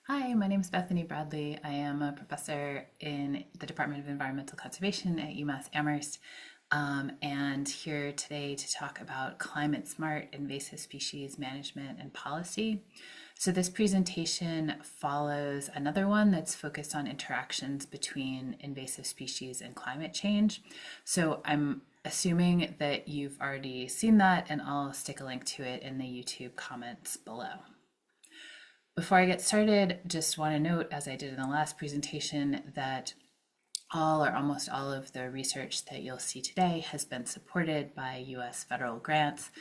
Hi, my name is Bethany Bradley. I am a professor in the Department of Environmental Conservation at UMass Amherst, and here today to talk about climate smart invasive species management and policy. So this presentation follows another one that's focused on interactions between invasive species and climate change. So I'm assuming that you've already seen that, and I'll stick a link to it in the YouTube comments below. Before I get started, just want to note, as I did in the last presentation, that all or almost all of the research that you'll see today has been supported by US federal grants,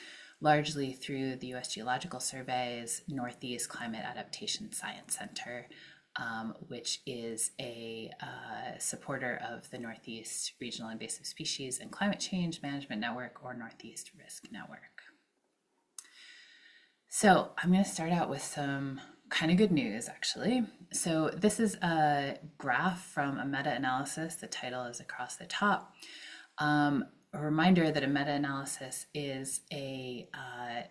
largely through the US Geological Survey's Northeast Climate Adaptation Science Center, which is a supporter of the Northeast Regional Invasive Species and Climate Change Management Network, or Northeast Risk Network. So I'm going to start out with some kind of good news, actually. So this is a graph from a meta-analysis. The title is across the top. A reminder that a meta-analysis is a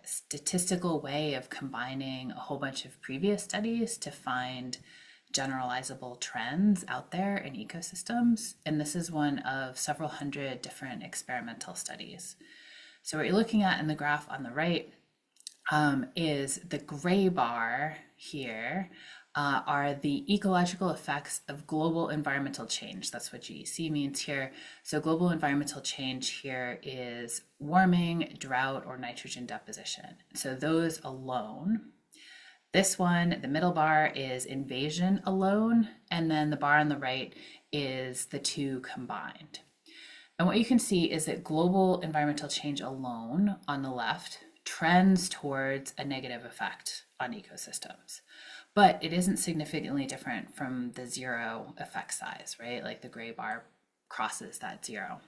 statistical way of combining a whole bunch of previous studies to find generalizable trends out there in ecosystems. And this is one of several hundred different experimental studies. So what you're looking at in the graph on the right is the gray bar here are the ecological effects of global environmental change. That's what GEC means here. So global environmental change here is warming, drought, or nitrogen deposition. So those alone. This one, the middle bar, is invasion alone, and then the bar on the right is the two combined. And what you can see is that global environmental change alone on the left trends towards a negative effect on ecosystems, but it isn't significantly different from the zero effect size, right? Like the gray bar crosses that zero.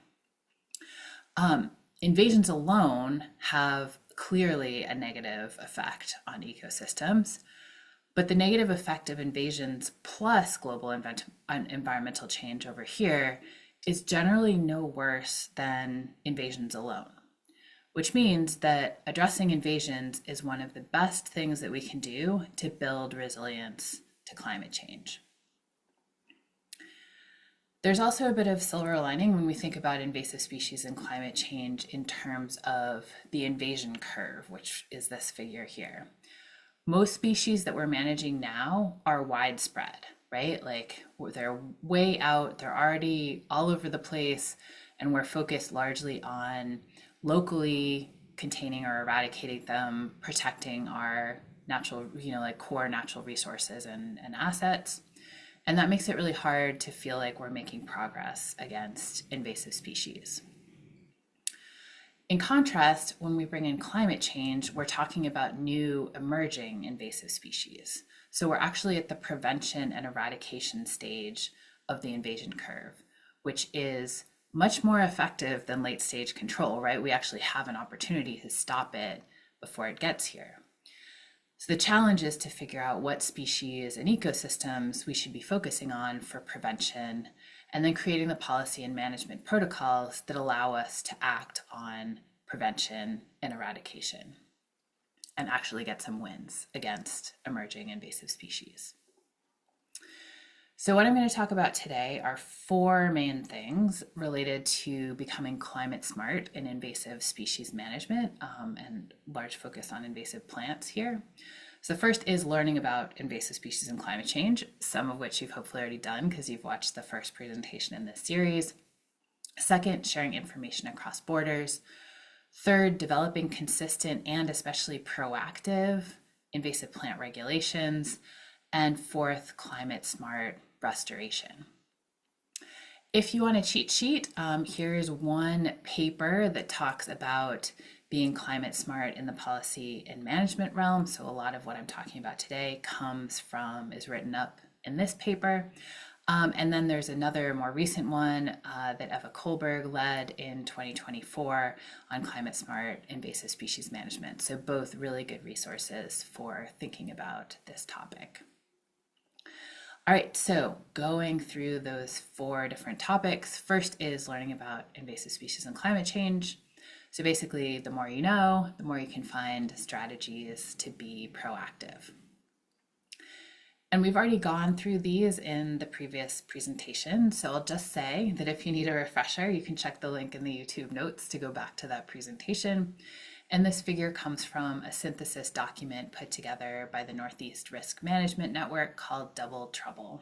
Invasions alone have clearly a negative effect on ecosystems, but the negative effect of invasions plus global environmental change over here is generally no worse than invasions alone, which means that addressing invasions is one of the best things that we can do to build resilience to climate change. There's also a bit of silver lining when we think about invasive species and climate change in terms of the invasion curve, which is this figure here. Most species that we're managing now are widespread, right? Like they're way out, they're already all over the place, and we're focused largely on locally containing or eradicating them, protecting our natural, like core natural resources and assets. And that makes it really hard to feel like we're making progress against invasive species. In contrast, when we bring in climate change, we're talking about new emerging invasive species. So we're actually at the prevention and eradication stage of the invasion curve, which is much more effective than late stage control, right? We actually have an opportunity to stop it before it gets here. So the challenge is to figure out what species and ecosystems we should be focusing on for prevention, and then creating the policy and management protocols that allow us to act on prevention and eradication and actually get some wins against emerging invasive species. So what I'm going to talk about today are four main things related to becoming climate smart in invasive species management, and large focus on invasive plants here. So the first is learning about invasive species and climate change, some of which you've hopefully already done because you've watched the first presentation in this series. Second, sharing information across borders. Third, developing consistent and especially proactive invasive plant regulations. And fourth, climate smart restoration. If you want a cheat sheet, here's one paper that talks about being climate smart in the policy and management realm. So a lot of what I'm talking about today is written up in this paper. And then there's another more recent one that Eva Kohlberg led in 2024 on climate smart invasive species management. So both really good resources for thinking about this topic. All right, so going through those four different topics, first is learning about invasive species and climate change. So basically, the more you know, the more you can find strategies to be proactive. And we've already gone through these in the previous presentation. So I'll just say that if you need a refresher, you can check the link in the YouTube notes to go back to that presentation. And this figure comes from a synthesis document put together by the Northeast Risk Management Network called Double Trouble.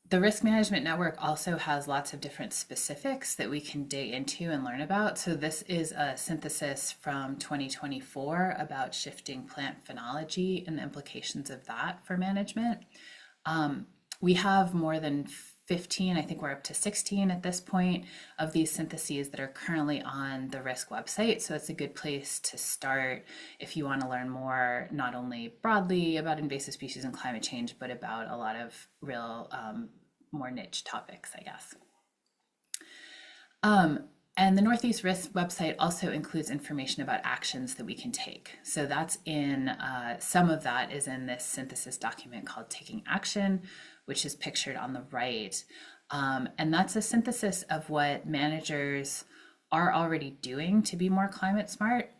The Risk Management Network also has lots of different specifics that we can dig into and learn about. So this is a synthesis from 2024 about shifting plant phenology and the implications of that for management. We have more than 15, I think we're up to 16 at this point, of these syntheses that are currently on the RISC website. So it's a good place to start if you want to learn more, not only broadly about invasive species and climate change, but about a lot of real more niche topics, I guess. And the Northeast Risk website also includes information about actions that we can take. So that's in, some of that is in this synthesis document called Taking Action, which is pictured on the right. And that's a synthesis of what managers are already doing to be more climate smart.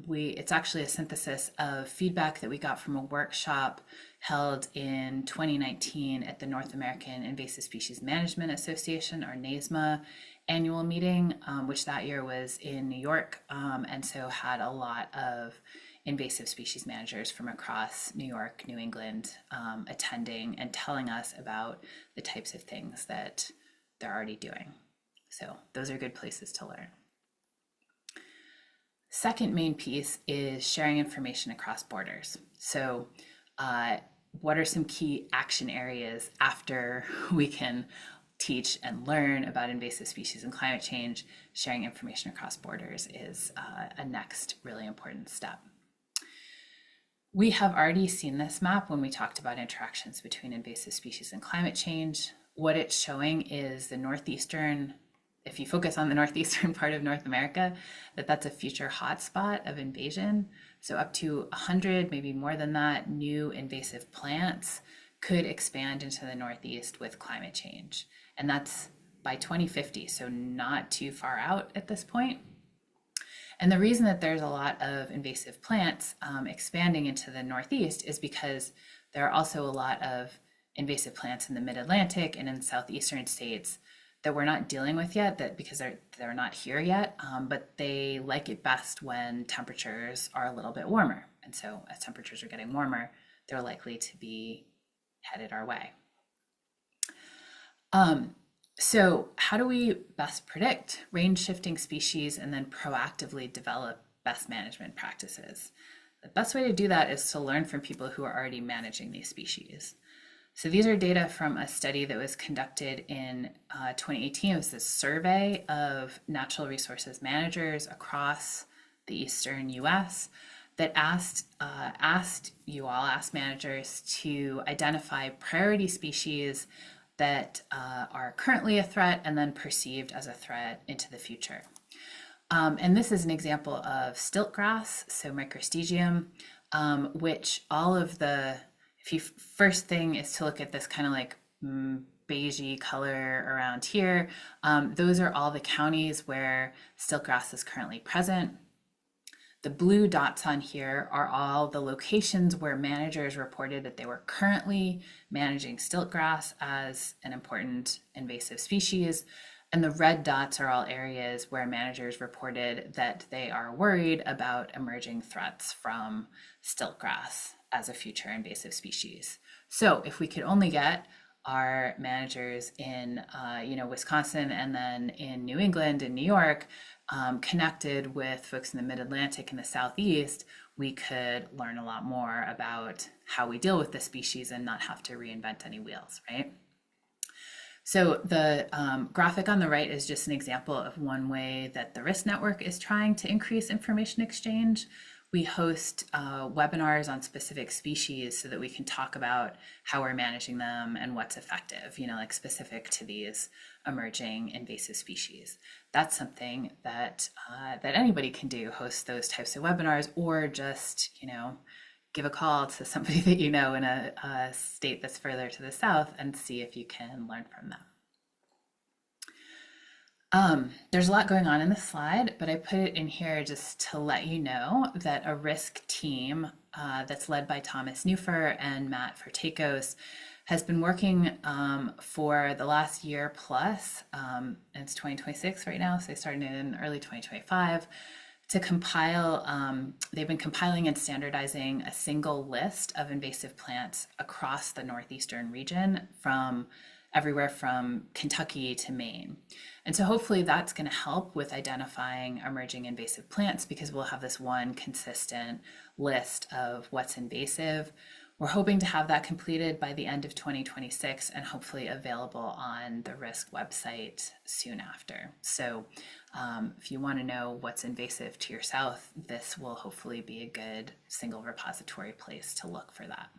It's actually a synthesis of feedback that we got from a workshop held in 2019 at the North American Invasive Species Management Association, or NASMA, annual meeting, which that year was in New York, and so had a lot of invasive species managers from across New York, New England, attending and telling us about the types of things that they're already doing. So those are good places to learn. Second main piece is sharing information across borders. So what are some key action areas after we can teach and learn about invasive species and climate change? Sharing information across borders is a next really important step. We have already seen this map when we talked about interactions between invasive species and climate change. What it's showing is the northeastern, if you focus on the northeastern part of North America, that's a future hotspot of invasion. So up to 100, maybe more than that, new invasive plants could expand into the Northeast with climate change. And that's by 2050, so not too far out at this point. And the reason that there's a lot of invasive plants expanding into the Northeast is because there are also a lot of invasive plants in the Mid-Atlantic and in southeastern states that we're not dealing with yet, that because they're not here yet, but they like it best when temperatures are a little bit warmer. And so as temperatures are getting warmer, they're likely to be headed our way. So how do we best predict range shifting species and then proactively develop best management practices? The best way to do that is to learn from people who are already managing these species. So these are data from a study that was conducted in 2018. It was a survey of natural resources managers across the eastern US that asked managers to identify priority species that are currently a threat and then perceived as a threat into the future. And this is an example of stiltgrass, so Microstegium, which first thing is to look at this kind of like beigey color around here. Those are all the counties where stiltgrass is currently present. The blue dots on here are all the locations where managers reported that they were currently managing stiltgrass as an important invasive species. And the red dots are all areas where managers reported that they are worried about emerging threats from stiltgrass as a future invasive species. So if we could only get our managers in Wisconsin and then in New England and New York connected with folks in the Mid-Atlantic and the Southeast, we could learn a lot more about how we deal with the species and not have to reinvent any wheels, right? So the graphic on the right is just an example of one way that the RISC network is trying to increase information exchange. We host webinars on specific species so that we can talk about how we're managing them and what's effective, like specific to these emerging invasive species. That's something that that anybody can do, host those types of webinars, or just, give a call to somebody that you know in a state that's further to the south and see if you can learn from them. There's a lot going on in the slide, but I put it in here just to let you know that a RISC team that's led by Thomas Neufer and Matt Fertakos has been working for the last year plus, and it's 2026 right now, so they started in early 2025, to compile, they've been compiling and standardizing a single list of invasive plants across the northeastern region from everywhere from Kentucky to Maine. And so hopefully that's going to help with identifying emerging invasive plants because we'll have this one consistent list of what's invasive. We're hoping to have that completed by the end of 2026 and hopefully available on the RISC website soon after. So if you want to know what's invasive to your south, this will hopefully be a good single repository place to look for that.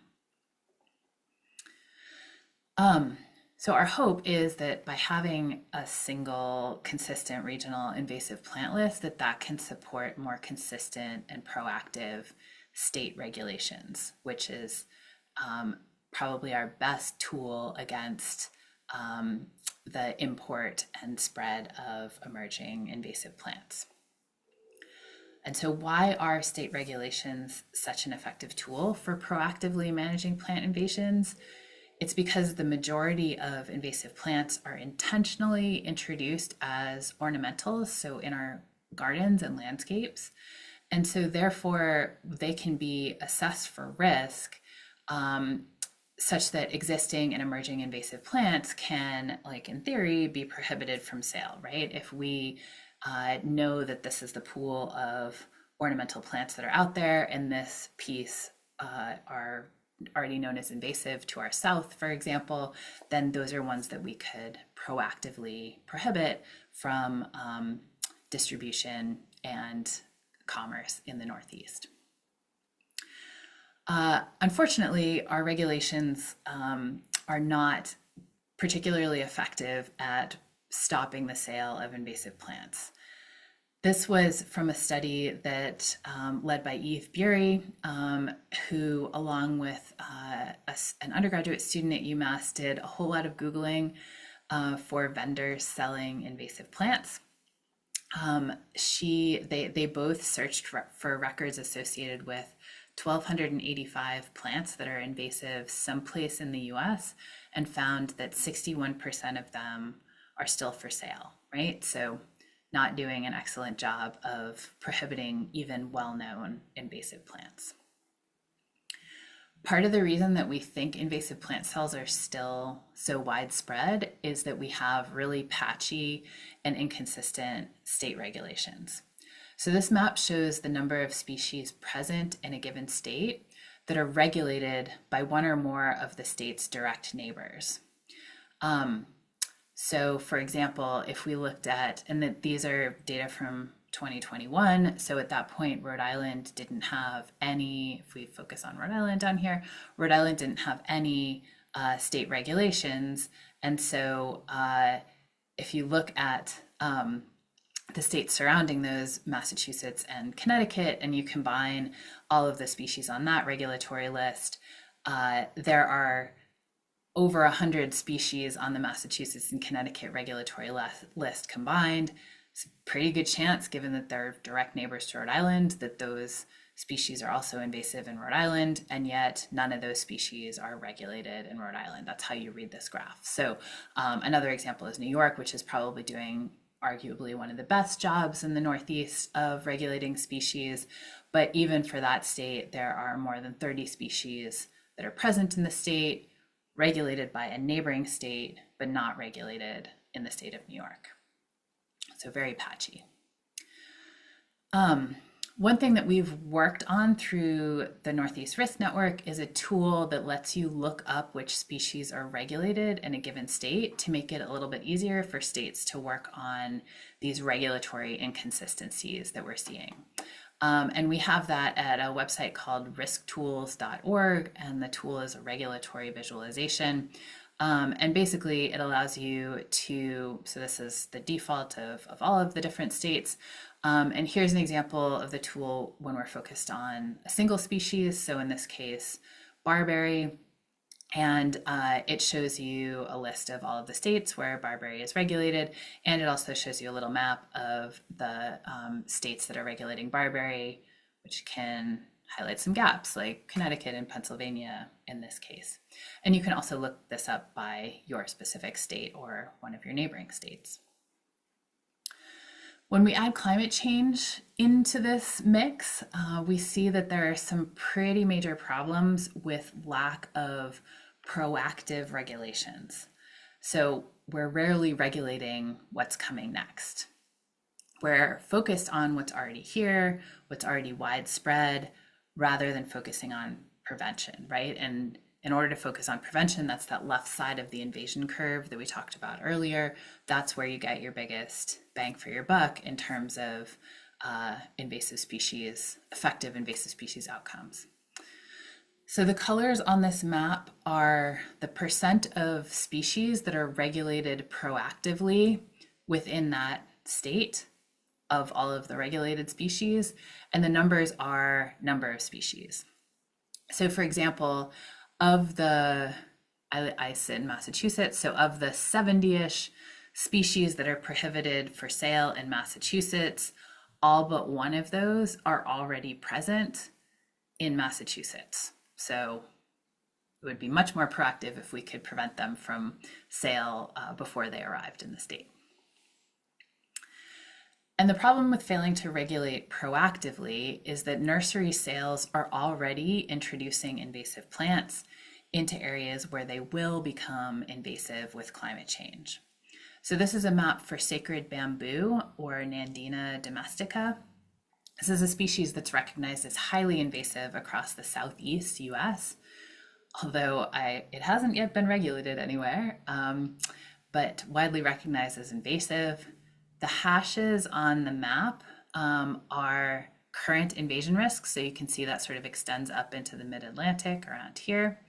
So our hope is that by having a single consistent regional invasive plant list, that can support more consistent and proactive state regulations, which is probably our best tool against the import and spread of emerging invasive plants. And so why are state regulations such an effective tool for proactively managing plant invasions? It's because the majority of invasive plants are intentionally introduced as ornamentals, so in our gardens and landscapes. And so therefore they can be assessed for risk such that existing and emerging invasive plants can, like in theory, be prohibited from sale, right? If we know that this is the pool of ornamental plants that are out there and this piece are already known as invasive to our south, for example, then those are ones that we could proactively prohibit from distribution and commerce in the Northeast. Unfortunately, our regulations are not particularly effective at stopping the sale of invasive plants. This was from a study that led by Eve Bury, who, along with an undergraduate student at UMass, did a whole lot of Googling for vendors selling invasive plants. They both searched for records associated with 1,285 plants that are invasive someplace in the US and found that 61% of them are still for sale, right? So not doing an excellent job of prohibiting even well-known invasive plants. Part of the reason that we think invasive plant sales are still so widespread is that we have really patchy and inconsistent state regulations. So this map shows the number of species present in a given state that are regulated by one or more of the state's direct neighbors. So for example, if we looked at, and these are data from 2021, so at that point, Rhode Island didn't have any, if we focus on Rhode Island down here, Rhode Island didn't have any state regulations. And so if you look at the states surrounding those, Massachusetts and Connecticut, and you combine all of the species on that regulatory list, there are over 100 species on the Massachusetts and Connecticut regulatory list combined. It's a pretty good chance, given that they're direct neighbors to Rhode Island, that those species are also invasive in Rhode Island, and yet none of those species are regulated in Rhode Island. That's how you read this graph. So another example is New York, which is probably doing arguably one of the best jobs in the Northeast of regulating species. But even for that state, there are more than 30 species that are present in the state, regulated by a neighboring state, but not regulated in the state of New York. So very patchy. One thing that we've worked on through the Northeast Risk Network is a tool that lets you look up which species are regulated in a given state to make it a little bit easier for states to work on these regulatory inconsistencies that we're seeing. And we have that at a website called risktools.org, and the tool is a regulatory visualization. And basically it allows you to, so this is the default of all of the different states. And here's an example of the tool when we're focused on a single species. So in this case, barberry. And it shows you a list of all of the states where barberry is regulated. And it also shows you a little map of the states that are regulating barberry, which can highlight some gaps like Connecticut and Pennsylvania in this case. And you can also look this up by your specific state or one of your neighboring states. When we add climate change into this mix, we see that there are some pretty major problems with lack of proactive regulations. So we're rarely regulating what's coming next. We're focused on what's already here, what's already widespread, rather than focusing on prevention, right? And in order to focus on prevention, that's that left side of the invasion curve that we talked about earlier. That's where you get your biggest bang for your buck in terms of invasive species, effective invasive species outcomes. So the colors on this map are the percent of species that are regulated proactively within that state of all of the regulated species, and the numbers are number of species. So for example, of the, I sit in Massachusetts, so of the 70-ish species that are prohibited for sale in Massachusetts, all but one of those are already present in Massachusetts. So it would be much more proactive if we could prevent them from sale before they arrived in the state. And the problem with failing to regulate proactively is that nursery sales are already introducing invasive plants into areas where they will become invasive with climate change. So this is a map for sacred bamboo, or Nandina domestica. This is a species that's recognized as highly invasive across the southeast US, although it hasn't yet been regulated anywhere, but widely recognized as invasive. The hashes on the map are current invasion risks. So you can see that sort of extends up into the mid-Atlantic around here.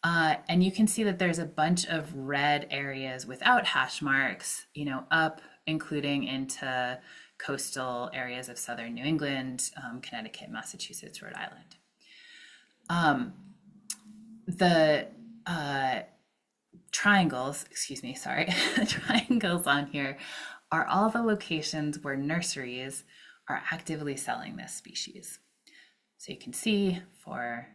And you can see that there's a bunch of red areas without hash marks, up, including into coastal areas of southern New England, Connecticut, Massachusetts, Rhode Island. The triangles, the triangles on here are all the locations where nurseries are actively selling this species. So you can see for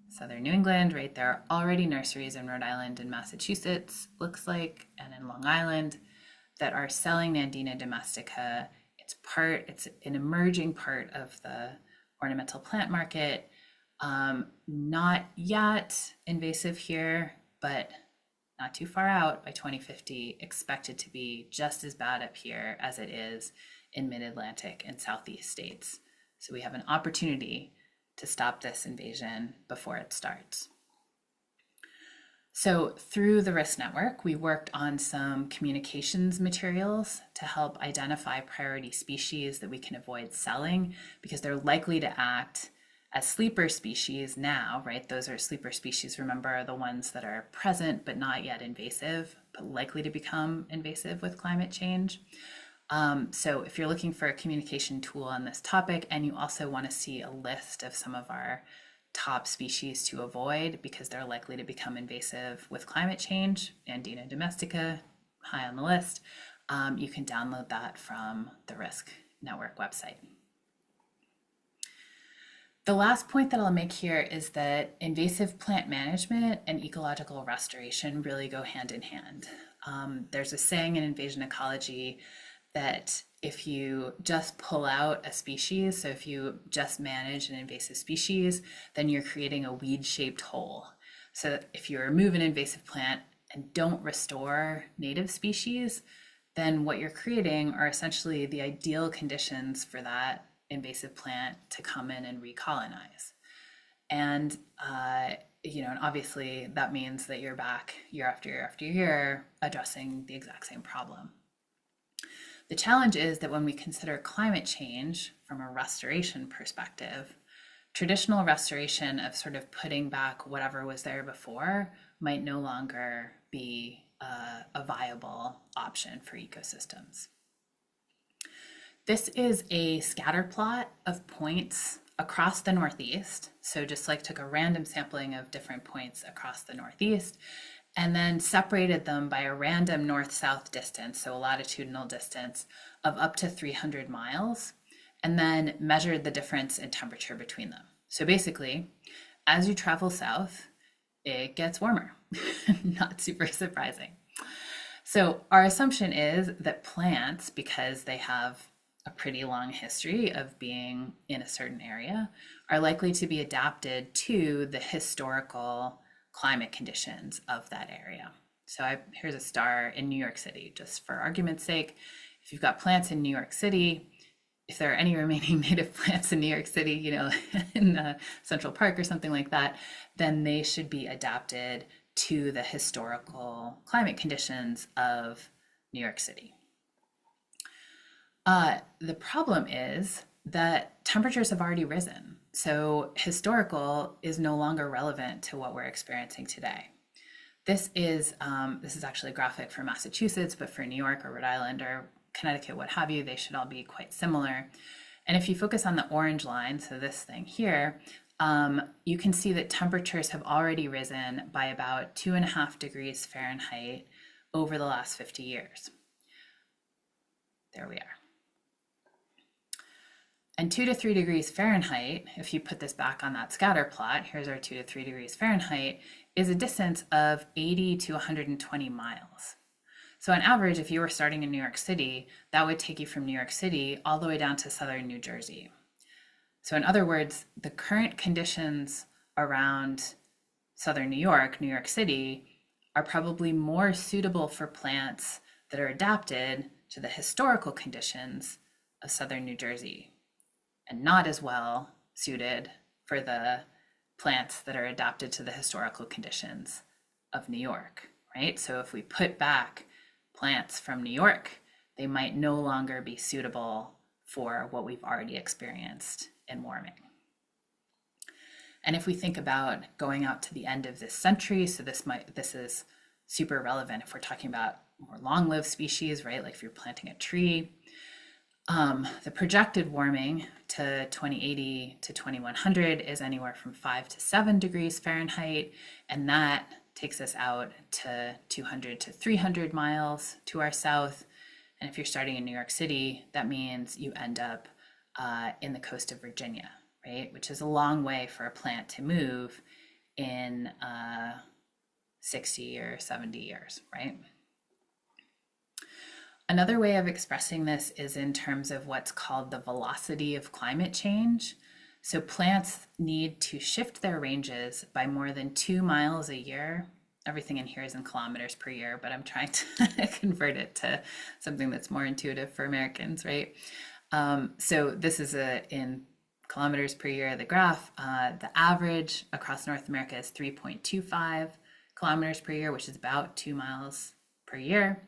southern New England, right, there are already nurseries in Rhode Island and Massachusetts, looks like, and in Long Island that are selling Nandina domestica. It's an emerging part of the ornamental plant market. Not yet invasive here, but not too far out, by 2050, expected to be just as bad up here as it is in mid-Atlantic and southeast states. So we have an opportunity to stop this invasion before it starts. So through the risk network, we worked on some communications materials to help identify priority species that we can avoid selling because they're likely to act as sleeper species now, right? Those are sleeper species, remember, are the ones that are present but not yet invasive, but likely to become invasive with climate change. So if you're looking for a communication tool on this topic, and you also want to see a list of some of our top species to avoid because they're likely to become invasive with climate change, Nandina domestica, high on the list, you can download that from the Risk Network website. The last point that I'll make here is that invasive plant management and ecological restoration really go hand in hand. There's a saying in invasion ecology that if you just pull out a species, so if you just manage an invasive species, then you're creating a weed-shaped hole. So if you remove an invasive plant and don't restore native species, then what you're creating are essentially the ideal conditions for that invasive plant to come in and recolonize. And and obviously that means that you're back year after year after year addressing the exact same problem. The challenge is that when we consider climate change from a restoration perspective, traditional restoration of sort of putting back whatever was there before might no longer be a viable option for ecosystems. This is a scatter plot of points across the Northeast. So just like took a random sampling of different points across the Northeast and then separated them by a random north-south distance, so a latitudinal distance of up to 300 miles, and then measured the difference in temperature between them. So basically, as you travel south, it gets warmer. Not super surprising. So our assumption is that plants, because they have a pretty long history of being in a certain area, are likely to be adapted to the historical climate conditions of that area. So here's a star in New York City, just for argument's sake. If you've got plants in New York City, if there are any remaining native plants in New York City, in Central Park or something like that, then they should be adapted to the historical climate conditions of New York City. The problem is that temperatures have already risen. So historical is no longer relevant to what we're experiencing today. This is actually a graphic for Massachusetts, but for New York or Rhode Island or Connecticut, what have you, they should all be quite similar. And if you focus on the orange line, so this thing here, you can see that temperatures have already risen by about 2.5 degrees Fahrenheit over the last 50 years. There we are. And 2 to 3 degrees Fahrenheit, if you put this back on that scatter plot, here's our 2 to 3 degrees Fahrenheit, is a distance of 80 to 120 miles. So on average, if you were starting in New York City, that would take you from New York City all the way down to southern New Jersey. So in other words, the current conditions around southern New York City, are probably more suitable for plants that are adapted to the historical conditions of southern New Jersey, and not as well suited for the plants that are adapted to the historical conditions of New York, right? So if we put back plants from New York, they might no longer be suitable for what we've already experienced in warming. And if we think about going out to the end of this century, so this is super relevant if we're talking about more long-lived species, right? Like if you're planting a tree, the projected warming to 2080 to 2100 is anywhere from 5 to 7 degrees Fahrenheit, and that takes us out to 200 to 300 miles to our south. And if you're starting in New York City, that means you end up in the coast of Virginia, right? Which is a long way for a plant to move in 60 or 70 years, right? Another way of expressing this is in terms of what's called the velocity of climate change. So plants need to shift their ranges by more than 2 miles a year. Everything in here is in kilometers per year, but I'm trying to convert it to something that's more intuitive for Americans, right? So this is in kilometers per year, the graph. The average across North America is 3.25 kilometers per year, which is about 2 miles per year.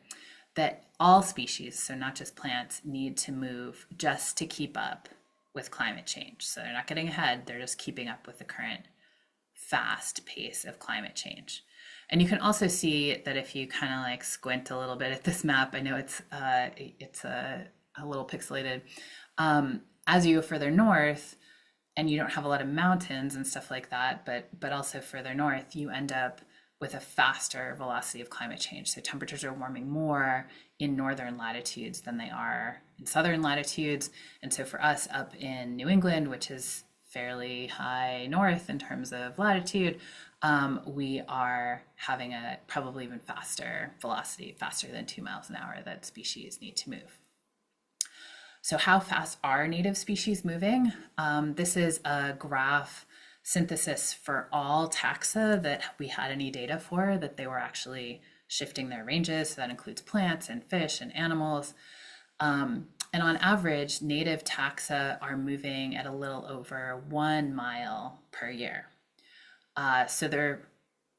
That all species, so not just plants, need to move just to keep up with climate change. So they're not getting ahead, they're just keeping up with the current fast pace of climate change. And you can also see that if you kind of like squint a little bit at this map, I know it's a little pixelated. As you go further north, and you don't have a lot of mountains and stuff like that, but also further north, you end up with a faster velocity of climate change. So temperatures are warming more in northern latitudes than they are in southern latitudes. And so for us up in New England, which is fairly high north in terms of latitude, we are having a probably even faster velocity, faster than 2 miles an hour, that species need to move. So how fast are native species moving? This is a graph synthesis for all taxa that we had any data for, that they were actually shifting their ranges. So that includes plants and fish and animals. And on average, native taxa are moving at a little over 1 mile per year. So they're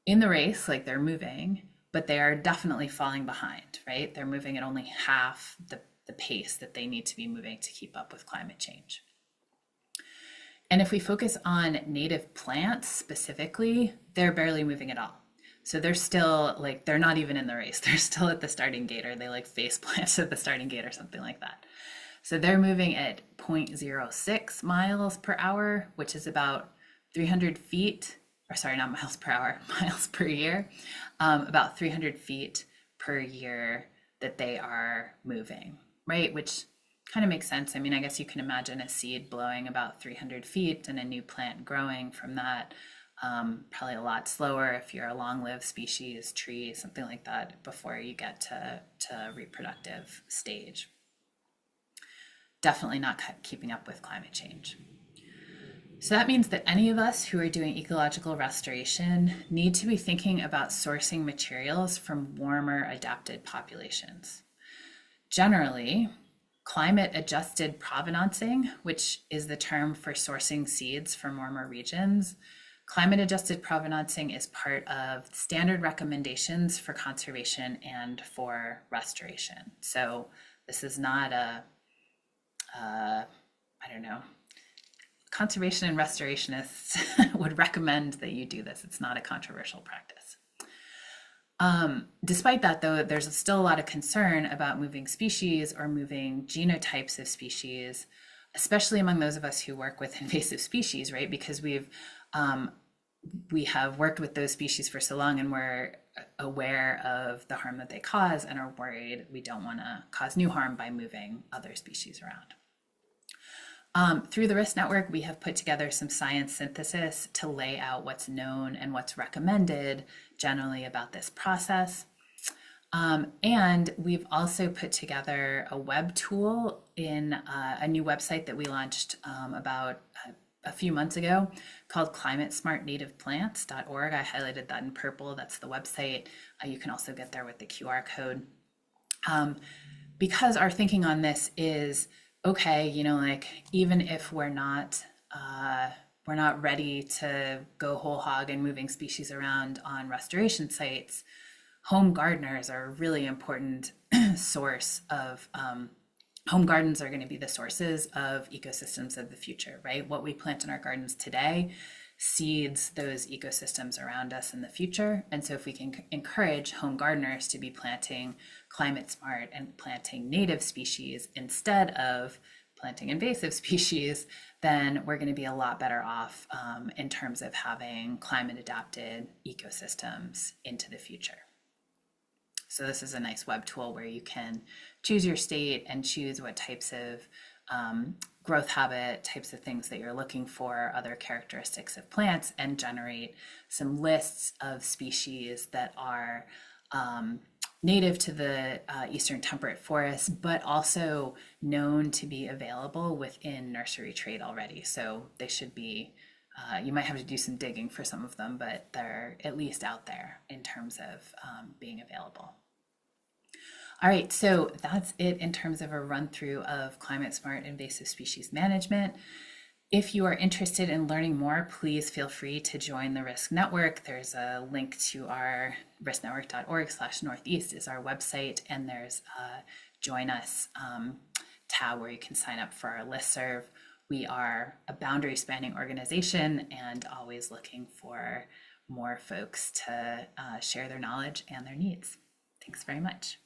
in the race, like they're moving, but they are definitely falling behind, right? They're moving at only half the pace that they need to be moving to keep up with climate change. And if we focus on native plants specifically, they're barely moving at all. So they're still like, they're not even in the race. They're still at the starting gate, or they like face plant at the starting gate or something like that. So they're moving at 0.06 miles per hour, which is about 300 feet, or sorry, not miles per hour, miles per year, about 300 feet per year that they are moving, right? Which kind of makes sense. I mean, I guess you can imagine a seed blowing about 300 feet and a new plant growing from that. Probably a lot slower if you're a long-lived species, tree, something like that, before you get to reproductive stage. Definitely not keeping up with climate change. So that means that any of us who are doing ecological restoration need to be thinking about sourcing materials from warmer adapted populations. Generally, climate adjusted provenancing, which is the term for sourcing seeds from warmer regions, climate adjusted provenancing is part of standard recommendations for conservation and for restoration. So this is not I don't know, conservation and restorationists would recommend that you do this. It's not a controversial practice. Despite that, though, there's still a lot of concern about moving species or moving genotypes of species, especially among those of us who work with invasive species, right? Because we have worked with those species for so long and we're aware of the harm that they cause and are worried we don't want to cause new harm by moving other species around. Through the Risk Network, we have put together some science synthesis to lay out what's known and what's recommended generally about this process. And we've also put together a web tool in a new website that we launched about a few months ago called climatesmartnativeplants.org. I highlighted that in purple. That's the website. You can also get there with the QR code. Because our thinking on this is, okay, you know, like even if we're not ready to go whole hog and moving species around on restoration sites, home gardeners are a really important source of home gardens are going to be the sources of ecosystems of the future, right? What we plant in our gardens today seeds those ecosystems around us in the future. And so if we can encourage home gardeners to be planting climate smart and planting native species instead of planting invasive species, then we're going to be a lot better off in terms of having climate adapted ecosystems into the future. So this is a nice web tool where you can choose your state and choose what types of growth habit, types of things that you're looking for, other characteristics of plants, and generate some lists of species that are native to the eastern temperate forests, but also known to be available within nursery trade already. So they should be, you might have to do some digging for some of them, but they're at least out there in terms of being available. All right, so that's it in terms of a run through of climate smart invasive species management. If you are interested in learning more, please feel free to join the Risk Network. There's a link to our risknetwork.org/northeast is our website, and there's a Join Us tab where you can sign up for our listserv. We are a boundary spanning organization and always looking for more folks to share their knowledge and their needs. Thanks very much.